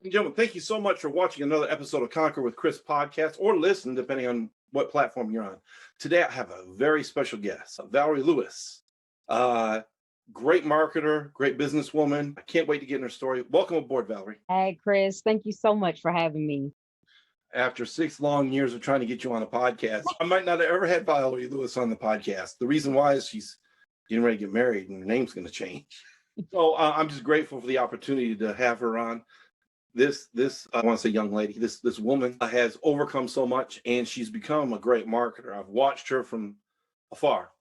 and gentlemen, thank you so much for watching another episode of Conquer with Chris podcast, or listen, depending on what platform you're on. Today, I have a very special guest, Valerie Lewis. Great marketer, great businesswoman. I can't wait to get in her story. Welcome aboard, Valerie. Hey, Chris, thank you so much for having me. After 6 long years of trying to get you on a podcast, I might not have ever had Valerie Lewis on the podcast. The reason why is she's getting ready to get married and her name's going to change. So I'm just grateful for the opportunity to have her on. This I want to say young lady, this woman has overcome so much, and she's become a great marketer. I've watched her from afar.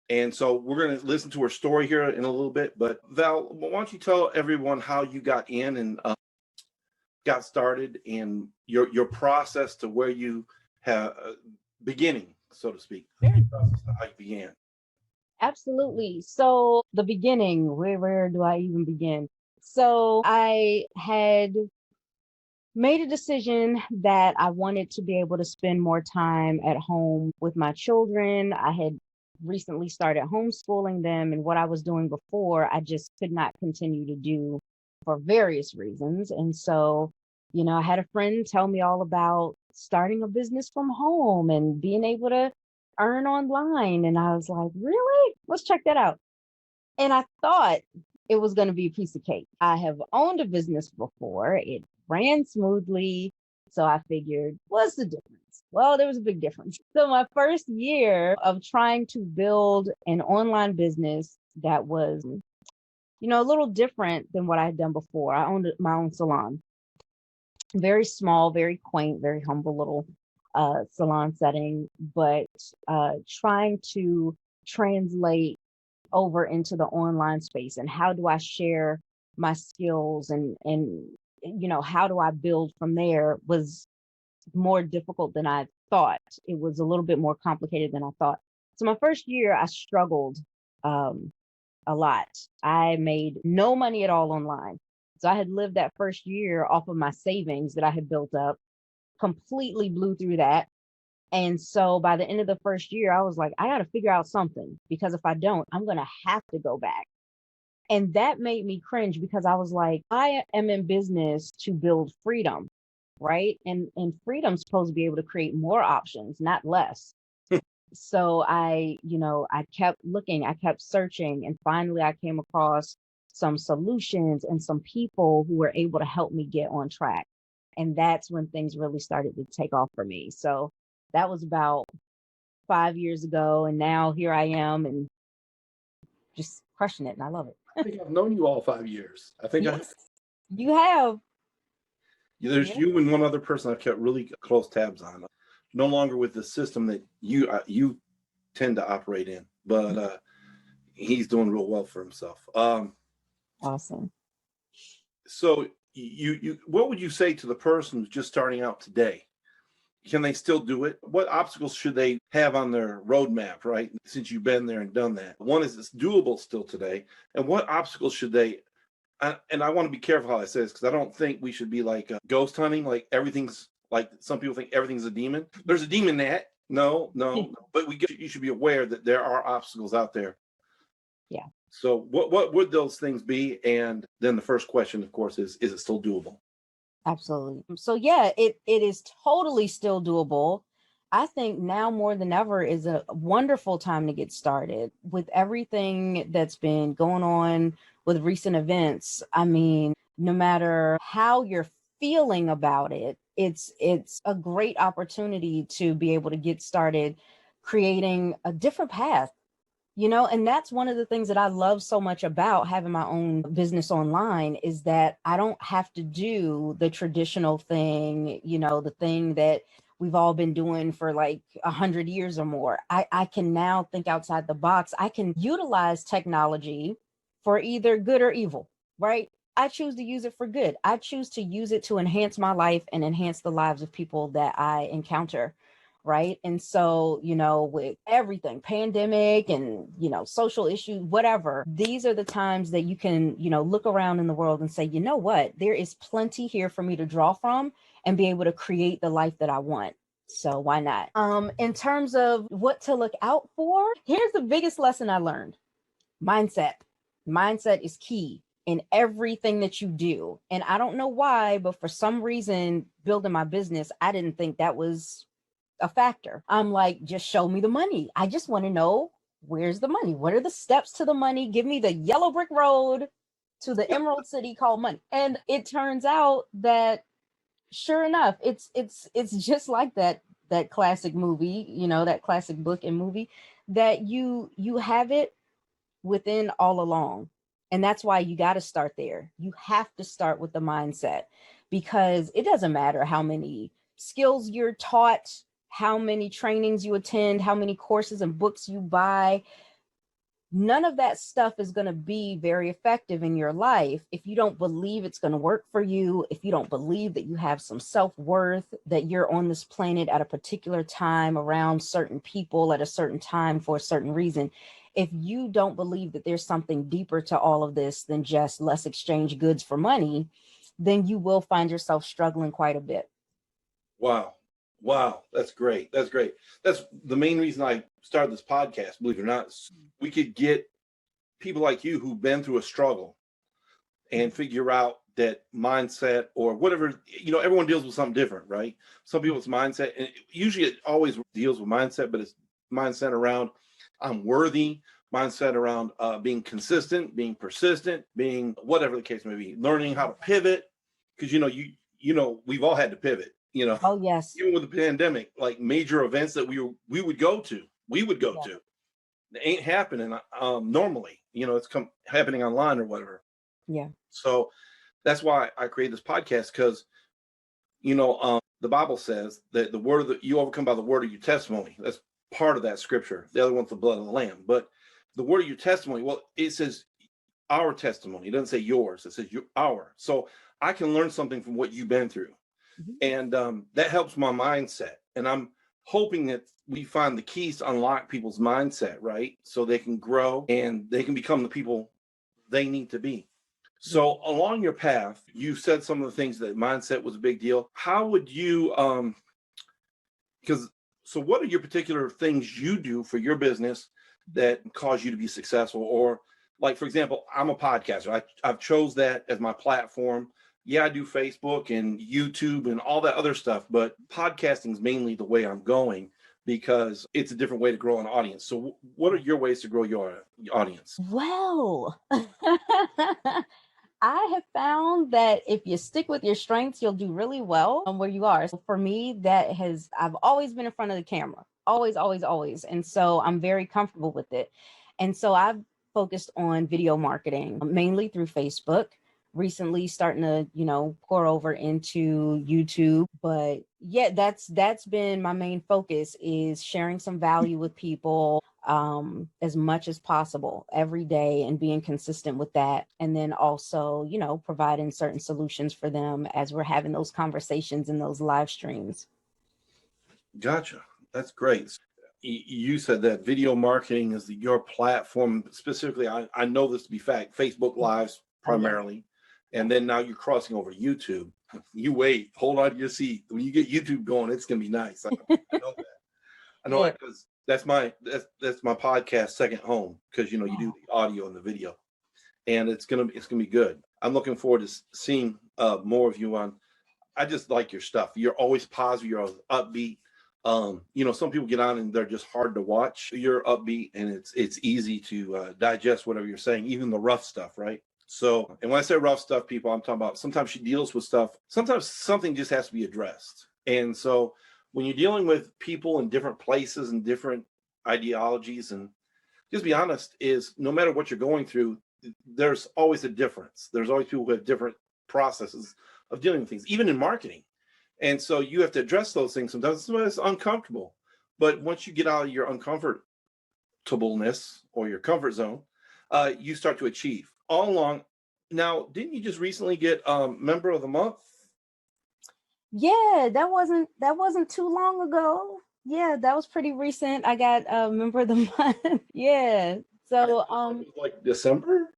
And so we're going to listen to her story here in a little bit. But Val, why don't you tell everyone how you got in and got started, and your process to where you have beginning, so to speak, Sure. How you began. Absolutely. So the beginning, where do I even begin? So I had made a decision that I wanted to be able to spend more time at home with my children. I had recently started homeschooling them, and what I was doing before, I just could not continue to do for various reasons. And so, I had a friend tell me all about starting a business from home and being able to earn online. And I was like, really? Let's check that out. And I thought it was going to be a piece of cake. I have owned a business before. It ran smoothly. So I figured, what's the difference? Well, there was a big difference. So my first year of trying to build an online business that was, a little different than what I had done before. I owned my own salon. Very small, very quaint, very humble little salon setting, but trying to translate over into the online space, and how do I share my skills, and how do I build from there, was more difficult than I thought. It was a little bit more complicated than I thought. So my first year, I struggled a lot. I made no money at all online. So I had lived that first year off of my savings that I had built up, completely blew through that. And so by the end of the first year, I was like, I got to figure out something, because if I don't, I'm going to have to go back. And that made me cringe, because I was like, I am in business to build freedom, right? And freedom's supposed to be able to create more options, not less. So I kept looking, I kept searching, and finally I came across some solutions and some people who were able to help me get on track. And that's when things really started to take off for me. So that was about 5 years ago. And now here I am, and just crushing it. And I love it. I think I've known you all 5 years. I think Yes, you have. there's Yeah. you and one other person I've kept really close tabs on. No longer with the system that you tend to operate in, but he's doing real well for himself. Awesome. So you what would you say to the person who's just starting out today? Can they still do it? What obstacles should they have on their roadmap, right? Since you've been there and done that. One is it's doable still today. And what obstacles should they, and I want to be careful how I say this, because I don't think we should be like ghost hunting, like everything's, like some people think everything's a demon. There's a demon in that. No. But you should be aware that there are obstacles out there. Yeah. So what would those things be? And then the first question, of course, is it still doable? Absolutely. So yeah, it is totally still doable. I think now more than ever is a wonderful time to get started with everything that's been going on with recent events. I mean, no matter how you're feeling about it, it's a great opportunity to be able to get started creating a different path. And that's one of the things that I love so much about having my own business online, is that I don't have to do the traditional thing, the thing that we've all been doing for like 100 years or more. I can now think outside the box. I can utilize technology for either good or evil, right? I choose to use it for good. I choose to use it to enhance my life and enhance the lives of people that I encounter. Right. And so, with everything, pandemic and, social issues, whatever, these are the times that you can, look around in the world and say, you know what, there is plenty here for me to draw from and be able to create the life that I want. So why not? In terms of what to look out for, here's the biggest lesson I learned. Mindset. Mindset is key. in everything that you do. And I don't know why, but for some reason, building my business, I didn't think that was a factor. I'm like, just show me the money. I just want to know, where's the money? What are the steps to the money? Give me the yellow brick road to the Emerald City called money. And it turns out that sure enough, it's just like that classic movie, that classic book and movie, that you have it within all along. And that's why you got to start there. You have to start with the mindset, because it doesn't matter how many skills you're taught, how many trainings you attend, how many courses and books you buy. None of that stuff is going to be very effective in your life if you don't believe it's going to work for you, if you don't believe that you have some self-worth, that you're on this planet at a particular time around certain people at a certain time for a certain reason. If you don't believe that there's something deeper to all of this than just let's exchange goods for money, then you will find yourself struggling quite a bit. Wow. Wow. That's great. That's great. That's the main reason I started this podcast, believe it or not. We could get people like you who've been through a struggle and figure out that mindset or whatever, everyone deals with something different, right? Some people it's mindset, and usually it always deals with mindset, but it's mindset around I'm worthy, mindset around being consistent, being persistent, being whatever the case may be, learning how to pivot. Because we've all had to pivot, Oh, yes. even with the pandemic, like major events that we would go to, to. It ain't happening normally, it's happening online or whatever. Yeah. So that's why I created this podcast, because the Bible says that you overcome by the word of your testimony. That's part of that scripture. The other one's the blood of the lamb. But the word of your testimony, well, it says our testimony. It doesn't say yours. It says our. So I can learn something from what you've been through. And that helps my mindset. And I'm hoping that we find the keys to unlock people's mindset, right? So they can grow and they can become the people they need to be. So along your path, you said some of the things that mindset was a big deal. How would you, so what are your particular things you do for your business that cause you to be successful? Or like, for example, I'm a podcaster. I've chose that as my platform. Yeah, I do Facebook and YouTube and all that other stuff, but podcasting is mainly the way I'm going because it's a different way to grow an audience. So what are your ways to grow your audience? Well, I have found that if you stick with your strengths, you'll do really well where you are. So for me, I've always been in front of the camera, always, always, always. And so I'm very comfortable with it. And so I've focused on video marketing, mainly through Facebook. Recently starting to, pour over into YouTube. But yeah, that's been my main focus, is sharing some value with people as much as possible every day and being consistent with that. And then also, providing certain solutions for them as we're having those conversations in those live streams. Gotcha. That's great. You said that video marketing is your platform. Specifically, I know this to be fact, Facebook Lives primarily. And then now you're crossing over YouTube. You wait, hold on to your seat. When you get YouTube going, it's gonna be nice. I know that. I know that because that's my podcast second home, because you do the audio and the video, and it's gonna be good. I'm looking forward to seeing more of you on. I just like your stuff. You're always positive. You're always upbeat. Some people get on and they're just hard to watch. You're upbeat and it's easy to digest whatever you're saying, even the rough stuff, right? So, and when I say rough stuff, people, I'm talking about sometimes she deals with stuff. Sometimes something just has to be addressed. And so when you're dealing with people in different places and different ideologies, and just be honest, is no matter what you're going through, there's always a difference. There's always people who have different processes of dealing with things, even in marketing. And so you have to address those things. Sometimes it's uncomfortable. But once you get out of your uncomfortableness or your comfort zone, you start to achieve. All along. Now, didn't you just recently get Member of the Month? Yeah, that wasn't too long ago. Yeah, that was pretty recent. I got Member of the Month. Yeah. So it was like December?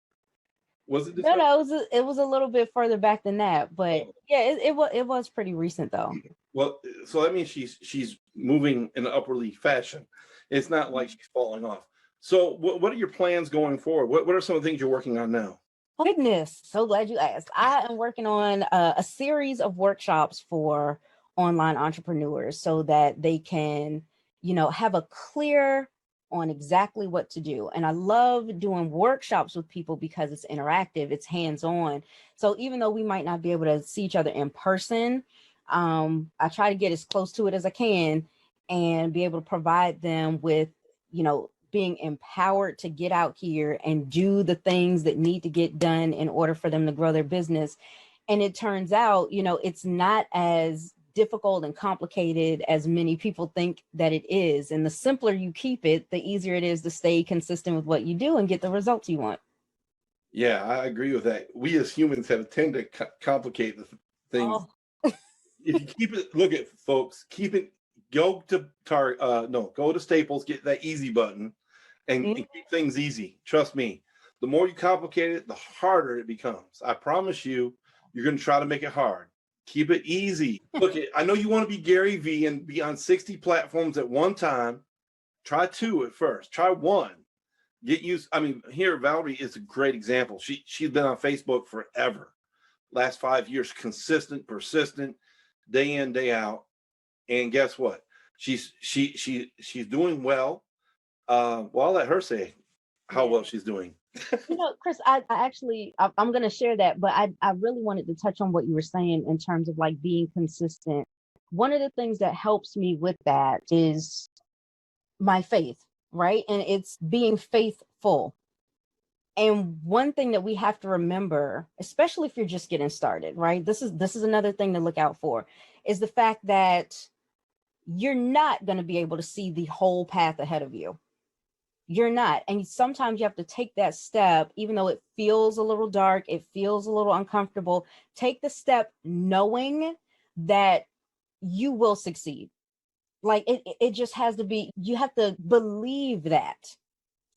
Was it December? No, it was a little bit further back than that, but yeah, it was pretty recent though. Well, so that means she's moving in an upwardly fashion. It's not like she's falling off. So what are your plans going forward? What are some of the things you're working on now? Goodness, so glad you asked. I am working on a series of workshops for online entrepreneurs so that they can, have a clear on exactly what to do. And I love doing workshops with people because it's interactive, it's hands-on. So even though we might not be able to see each other in person, I try to get as close to it as I can and be able to provide them with, being empowered to get out here and do the things that need to get done in order for them to grow their business. And it turns out, it's not as difficult and complicated as many people think that it is. And the simpler you keep it, the easier it is to stay consistent with what you do and get the results you want. Yeah, I agree with that. We as humans have tend to complicate the things. Oh. If you keep it, look at folks, keep it, go to Staples, get that easy button and keep things easy. Trust me, the more you complicate it, the harder it becomes. I promise you, you're going to try to make it hard. Keep it easy. Look, I know you want to be Gary Vee and be on 60 platforms at one time. Try 2 at first. Try 1. Get used. I mean, here, Valerie is a great example. She's been on Facebook forever. Last 5 years, consistent, persistent, day in, day out. And guess what? She's doing well. Well, I'll let her say how well she's doing. Chris, I'm going to share that, but I really wanted to touch on what you were saying in terms of like being consistent. One of the things that helps me with that is my faith, right? And it's being faithful. And one thing that we have to remember, especially if you're just getting started, right? This is another thing to look out for, is the fact that you're not going to be able to see the whole path ahead of you. You're not. And sometimes you have to take that step, even though it feels a little dark, it feels a little uncomfortable. Take the step knowing that you will succeed. Like it just has to be, you have to believe that.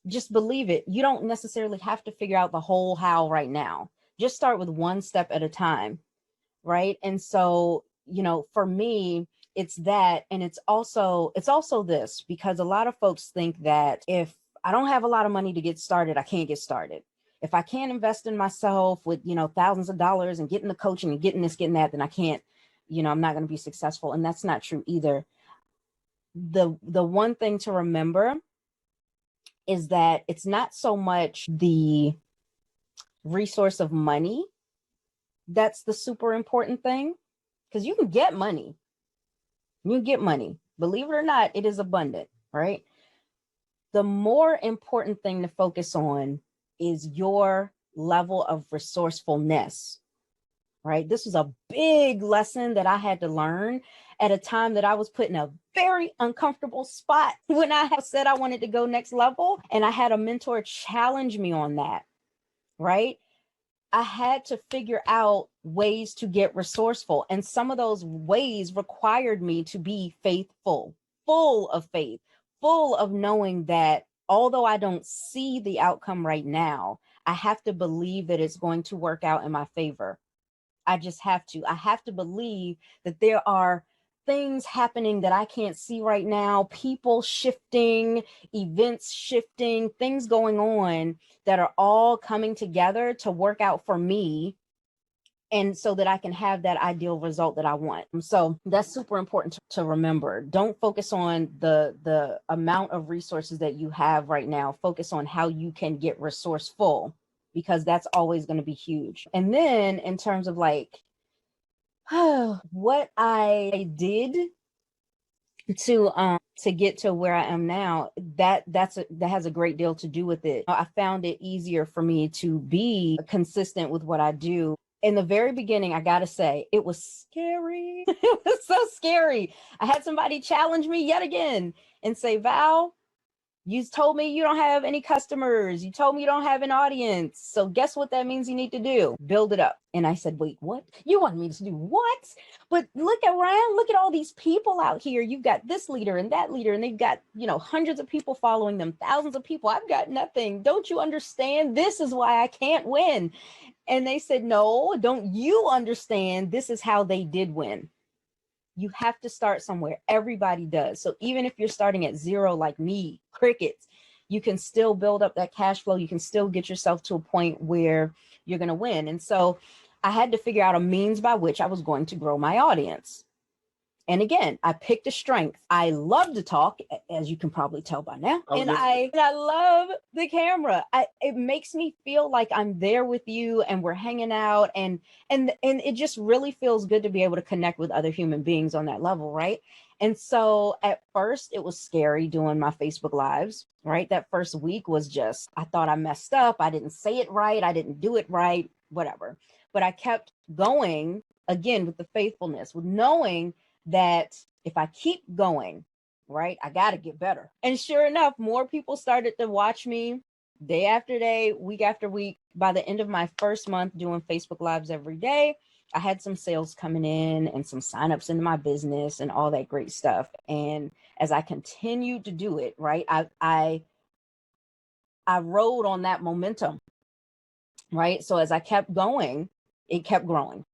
Just believe it. You don't necessarily have to figure out the whole how right now. Just start with one step at a time. Right. And so, for me, it's that. And it's also this, because a lot of folks think that if I don't have a lot of money to get started, I can't get started. If I can't invest in myself with, thousands of dollars and getting the coaching and getting this, getting that, then I can't, I'm not going to be successful. And that's not true either. The one thing to remember is that it's not so much the resource of money that's the super important thing, because you can get money. You get money. Believe it or not, it is abundant, right? The more important thing to focus on is your level of resourcefulness, right? This was a big lesson that I had to learn at a time that I was put in a very uncomfortable spot when I had said I wanted to go next level. And I had a mentor challenge me on that, right? I had to figure out ways to get resourceful. And some of those ways required me to be faithful, full of faith, full of knowing that although I don't see the outcome right now, I have to believe that it's going to work out in my favor. I just have to. I have to believe that there are things happening that I can't see right now, people shifting, events shifting, things going on that are all coming together to work out for me, and so that I can have that ideal result that I want. So that's super important to remember. Don't focus on the amount of resources that you have right now. Focus on how you can get resourceful, because that's always going to be huge. And then in terms of like what I did to get to where I am now, that has a great deal to do with it. I found it easier for me to be consistent with what I do. In the very beginning, I gotta say, it was scary. It was so scary. I had somebody challenge me yet again and say, Val, you told me you don't have any customers. You told me you don't have an audience. So guess what that means you need to do? Build it up. And I said, wait, what? You want me to do what? But look around, look at all these people out here. You've got this leader and that leader, and they've got, hundreds of people following them, thousands of people. I've got nothing. Don't you understand? This is why I can't win. And they said, no, don't you understand? This is how they did win. You have to start somewhere. Everybody does. So even if you're starting at zero, like me, crickets, you can still build up that cash flow. You can still get yourself to a point where you're going to win. And so I had to figure out a means by which I was going to grow my audience. And again, I picked a strength. I love to talk, as you can probably tell by now. And I love the camera. It makes me feel like I'm there with you and we're hanging out. And it just really feels good to be able to connect with other human beings on that level, right? And so at first it was scary doing my Facebook Lives, right? That first week was just, I thought I messed up. I didn't say it right. I didn't do it right, whatever. But I kept going, again, with the faithfulness, with knowing that if I keep going, right, I got to get better. And sure enough, more people started to watch me day after day, week after week. By the end of my first month doing Facebook Lives every day, I had some sales coming in and some signups into my business and all that great stuff. And as I continued to do it, right, I rode on that momentum, right? So as I kept going, it kept growing.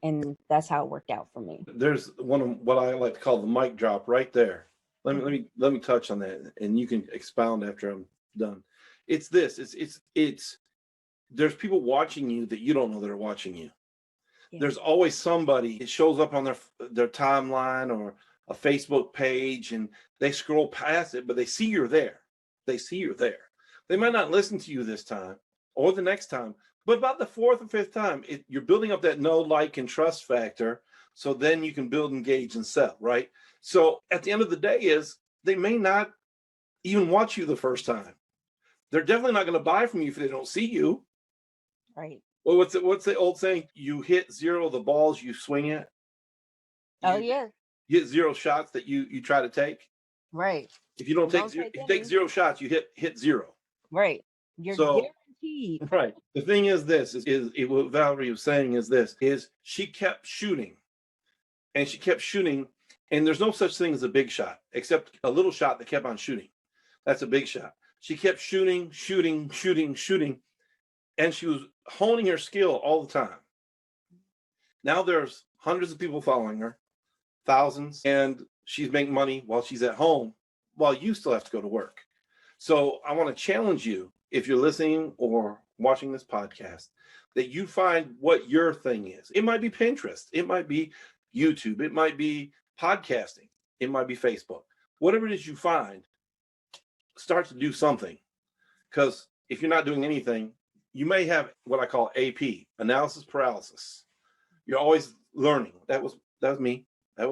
And that's how it worked out for me. There's one of what I like to call the mic drop right there. Let me touch on that, and you can expound after I'm done. It's this. It's there's people watching you that you don't know that are watching you. Yeah. There's always somebody. It shows up on their timeline or a Facebook page, and they scroll past it, but they see you're there. They see you're there. They might not listen to you this time or the next time, but about the fourth or fifth time, you're building up that know, like, and trust factor. So then you can build, engage, and sell, right? So at the end of the day is they may not even watch you the first time. They're definitely not going to buy from you if they don't see you. Right. Well, what's the old saying? You hit zero the balls you swing at. Yeah. You hit zero shots that you try to take. Right. If you don't take zero, if you take zero shots, you hit zero. Right. You're guaranteed. Right. The thing is this is what Valerie was saying is she kept shooting and she kept shooting, and there's no such thing as a big shot except a little shot that kept on shooting. That's a big shot. She kept shooting, and she was honing her skill all the time. Now there's hundreds of people following her, thousands, and she's making money while she's at home, while you still have to go to work. So I want to challenge you, if you're listening or watching this podcast, that you find what your thing is. It might be Pinterest. It might be YouTube. It might be podcasting. It might be Facebook. Whatever it is you find, start to do something. Because if you're not doing anything, you may have what I call AP, analysis paralysis. You're always learning. That was me. I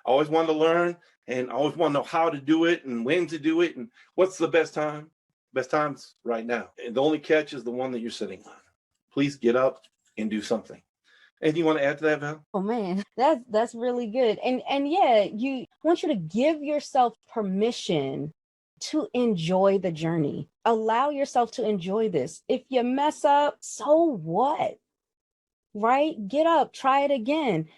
always wanted to learn, and I always want to know how to do it and when to do it and what's the best time. Best time's right now. And the only catch is the one that you're sitting on. Please get up and do something. Anything you want to add to that, Val? Oh man, that's really good. And yeah, I want you to give yourself permission to enjoy the journey. Allow yourself to enjoy this. If you mess up, so what? Right? Get up, try it again.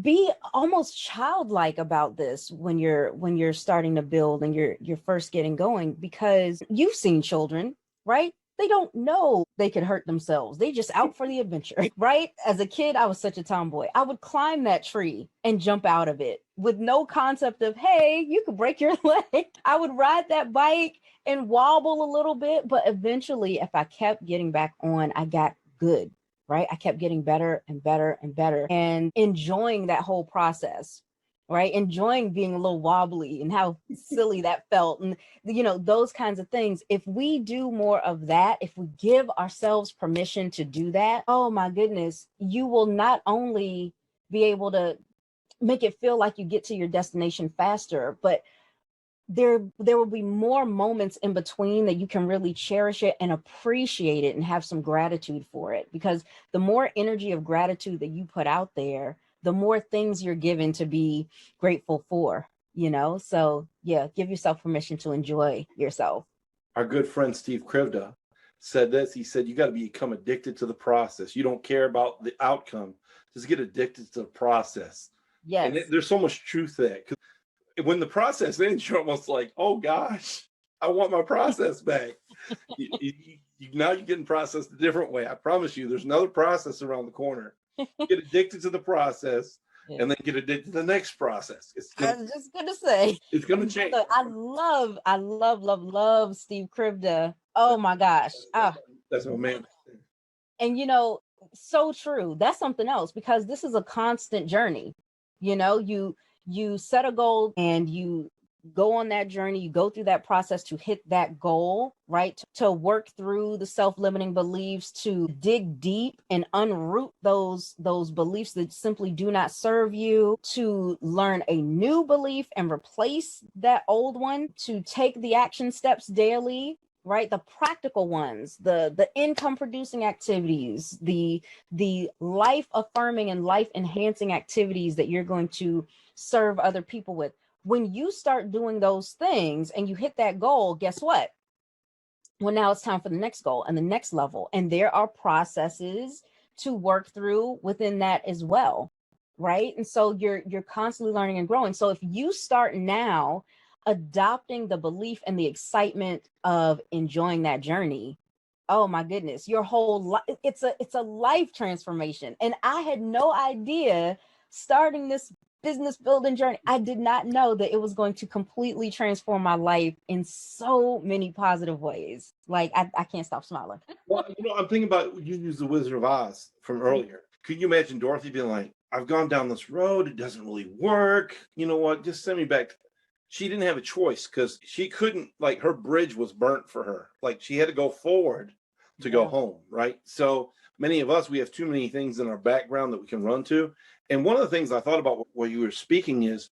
Be almost childlike about this when you're starting to build and you're first getting going, because you've seen children, right? They don't know they could hurt themselves. They just out for the adventure, right? As a kid, I was such a tomboy. I would climb that tree and jump out of it with no concept of, hey, you could break your leg. I would ride that bike and wobble a little bit, but eventually, if I kept getting back on, I got good. Right? I kept getting better and better and better and enjoying that whole process, right? Enjoying being a little wobbly and how silly that felt. And, those kinds of things. If we do more of that, if we give ourselves permission to do that, oh my goodness, you will not only be able to make it feel like you get to your destination faster, but there will be more moments in between that you can really cherish it and appreciate it and have some gratitude for it, because the more energy of gratitude that you put out there, the more things you're given to be grateful for, so yeah, give yourself permission to enjoy yourself. Our good friend Steve Krivda said this. He said, you got to become addicted to the process. You don't care about the outcome, just get addicted to the process. Yes. And there's so much truth to that. When the process ends, you're almost like, oh gosh, I want my process back. Now you're getting processed a different way. I promise you, there's another process around the corner. Get addicted to the process, yeah, and then get addicted to the next process. I was just going to say. It's going to change. I love Steve Krivda. Oh my gosh. That's my man. And, so true. That's something else, because this is a constant journey. You set a goal and you go on that journey, you go through that process to hit that goal, right? To work through the self-limiting beliefs, to dig deep and unroot those beliefs that simply do not serve you, to learn a new belief and replace that old one, to take the action steps daily, right? The practical ones, the income producing activities, the life affirming and life enhancing activities that you're going to serve other people with. When you start doing those things and you hit that goal, guess what? Well, now it's time for the next goal and the next level. And there are processes to work through within that as well, right? And so you're constantly learning and growing. So if you start now adopting the belief and the excitement of enjoying that journey, oh my goodness, your whole life, it's a life transformation. And I had no idea starting this business building journey, I did not know that it was going to completely transform my life in so many positive ways. Like I can't stop smiling. Well, I'm thinking about, you used the Wizard of Oz from earlier. Could you imagine Dorothy being like, I've gone down this road, it doesn't really work. You know what? Just send me back. She didn't have a choice, because she couldn't, like, her bridge was burnt for her. Like, she had to go forward to go home, right? So many of us, we have too many things in our background that we can run to. And one of the things I thought about while you were speaking is,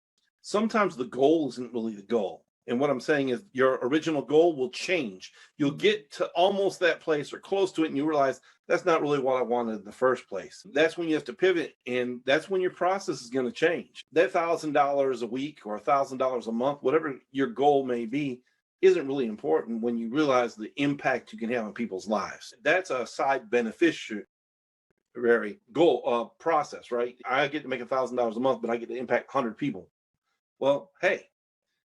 sometimes the goal isn't really the goal. And what I'm saying is, your original goal will change. You'll get to almost that place or close to it, and you realize that's not really what I wanted in the first place. That's when you have to pivot, and that's when your process is going to change. That $1,000 a week or $1,000 a month, whatever your goal may be, isn't really important when you realize the impact you can have on people's lives. That's a side beneficiary goal process, right? I get to make $1,000 a month, but I get to impact 100 people. Well, hey,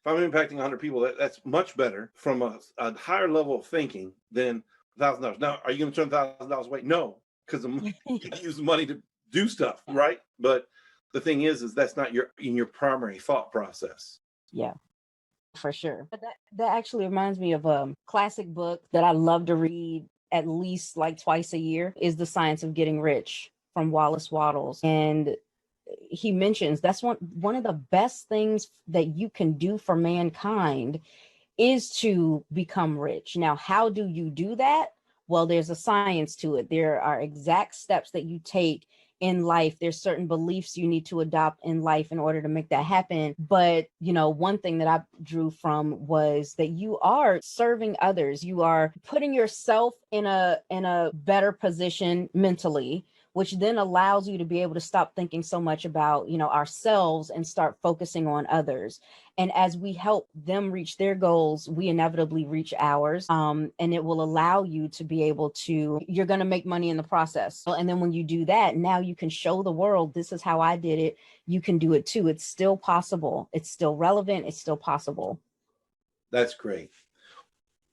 if I'm impacting 100 people, that's much better from a higher level of thinking than $1,000. Now, are you going to turn $1,000 away? No, because you can use the money to do stuff, right? But the thing is that's not in your primary thought process. Yeah, for sure. But that actually reminds me of a classic book that I love to read at least like twice a year, is The Science of Getting Rich from Wallace Wattles. And he mentions that's one of the best things that you can do for mankind is to become rich. Now, how do you do that? Well, there's a science to it. There are exact steps that you take in life. There's certain beliefs you need to adopt in life in order to make that happen. But, one thing that I drew from was that you are serving others. You are putting yourself in a better position mentally, which then allows you to be able to stop thinking so much about, ourselves and start focusing on others. And as we help them reach their goals, we inevitably reach ours. And it will allow you to be able to, you're going to make money in the process. And then when you do that, now you can show the world, this is how I did it. You can do it too. It's still possible. It's still relevant. It's still possible. That's great.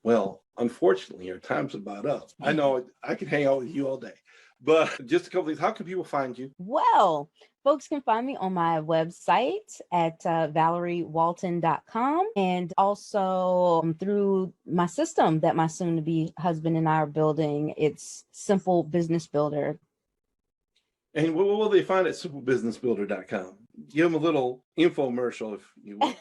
Well, unfortunately, our time's about up. I know I could hang out with you all day, but just a couple of things. How can people find you? Well, folks can find me on my website at valeriewalton.com, and also through my system that my soon-to-be husband and I are building. It's Simple Business Builder. And what will they find at simplebusinessbuilder.com? Give them a little infomercial if you will.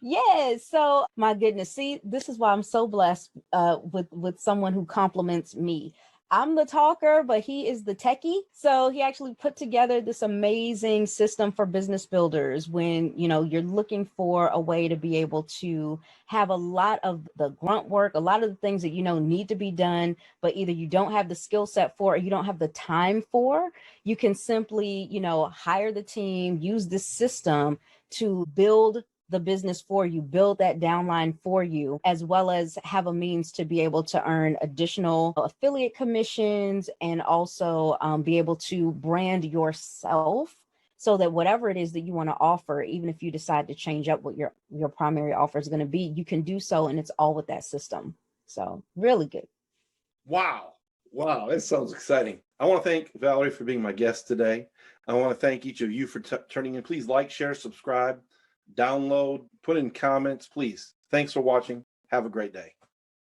Yes. So my goodness, see, this is why I'm so blessed with someone who compliments me. I'm the talker, but he is the techie. So he actually put together this amazing system for business builders when, you're looking for a way to be able to have a lot of the grunt work, a lot of the things that, need to be done, but either you don't have the skill set for, or you don't have the time for. You can simply, hire the team, use this system to build the business for you, build that downline for you, as well as have a means to be able to earn additional affiliate commissions, and also be able to brand yourself so that whatever it is that you want to offer, even if you decide to change up what your primary offer is going to be, you can do so. And it's all with that system. So really good. Wow. That sounds exciting. I want to thank Valerie for being my guest today. I want to thank each of you for turning in. Please like, share, subscribe, download, put in comments, please. Thanks for watching. Have a great day.